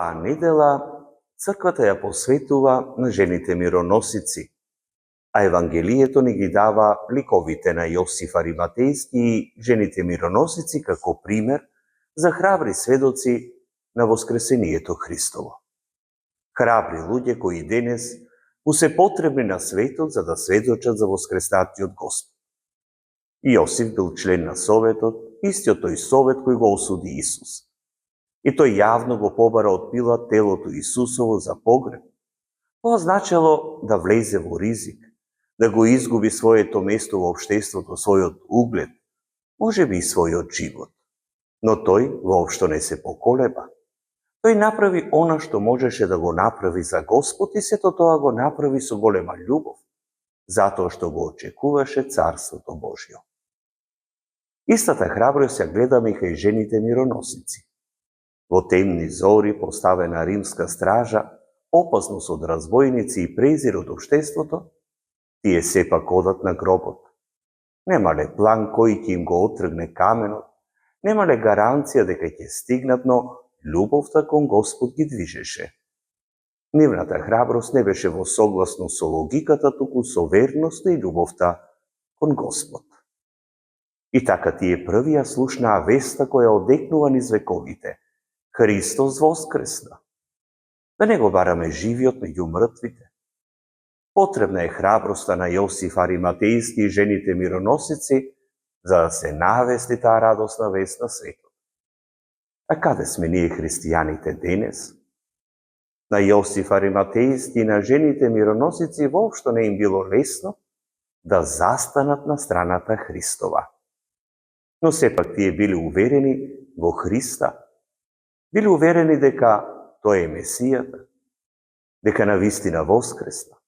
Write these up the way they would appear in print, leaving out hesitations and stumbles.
Оваа недела црквата ја посветува на жените мироносици, а Евангелието ни ги дава ликовите на Јосиф Ариматејски и жените мироносици како пример за храбри сведоци на воскресението Христово. Храбри луѓе кои денес му се потребни на светот за да сведочат за воскреснатиот Господ. Јосиф бил член на Советот, истиот тој Совет кој го осуди Исус. И тој јавно го побара од Пилат телото Исусово за погреб. Тоа значело да влезе во ризик, да го изгуби своето место во општеството, својот углед, можеби и својот живот. Но тој воопшто не се поколеба. Тој направи она што можеше да го направи за Господ и сето тоа го направи со голема љубов, затоа што го очекуваше Царството Божјо. Истата храброст ја гледаме и кај жените мироносици. Во темни зори, поставена римска стража, опасност од разбойници и презир од општеството, тие сепак одат на гробот. Немале план кој ќе им го отргне каменот, немале гаранција дека ќе стигнат, но љубовта кон Господ ги движеше. Нивната храброст не беше во согласно со логиката, туку со верноста и љубовта кон Господ. И така тие први ја слушнаа веста која одекнува низ вековите. Христос воскресна. Да не го бараме живиот меѓу мртвите. Потребна е храброста на Јосиф Ариматејски и жените мироносици за да се навести таа радосна вест на светот. А каде сме ние христијаните денес? На Јосиф Ариматејски и на жените мироносици воопшто не им било лесно да застанат на страната Христова. Но сепак тие били уверени во Христа. Били уверени дека тој е Месијата, дека навистина воскресна.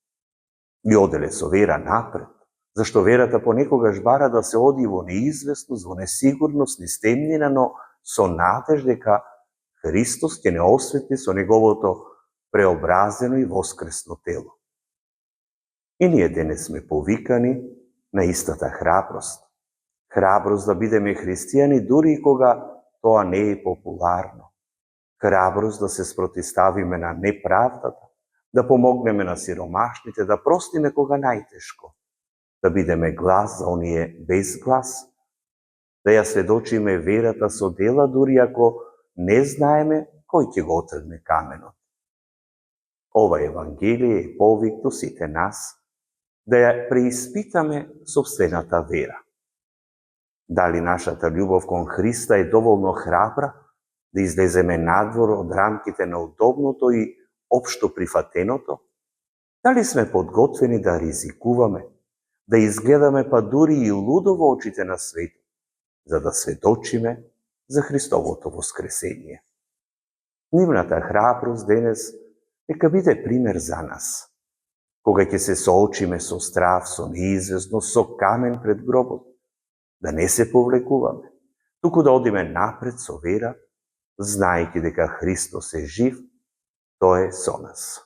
И оделе со вера напред, зашто верата понекогаш бара да се оди во неизвестност, во несигурност, низ темнина, но со надеж дека Христос ќе не осветли со неговото преобразено и воскресно тело. И ние денес сме повикани на истата храброст. Храброст да бидеме христијани дури и кога тоа не е популарно. Храброст да се спротиставиме на неправдата, да помогнеме на сиромашните, да простиме кога најтешко, да бидеме глас за оние без глас, да ја сведочиме верата со дела дури ако не знаеме кој ќе го отргне каменот. Ова Евангелие е повик до сите нас да ја преиспитаме сопствената вера. Дали нашата љубов кон Христа е доволно храбра да излеземе надвор од рамките на удобното и општо прифатеното? Дали сме подготвени да ризикуваме, да изгледаме па дури и лудо во очите на светот, за да сведочиме за Христовото воскресение? Нивната храброст денес нека биде пример за нас. Кога ќе се соочиме со страв, со неизвестност, со камен пред гробот, да не се повлекуваме, туку да одиме напред со вера, знаејќи дека Христос е жив, тој е со нас.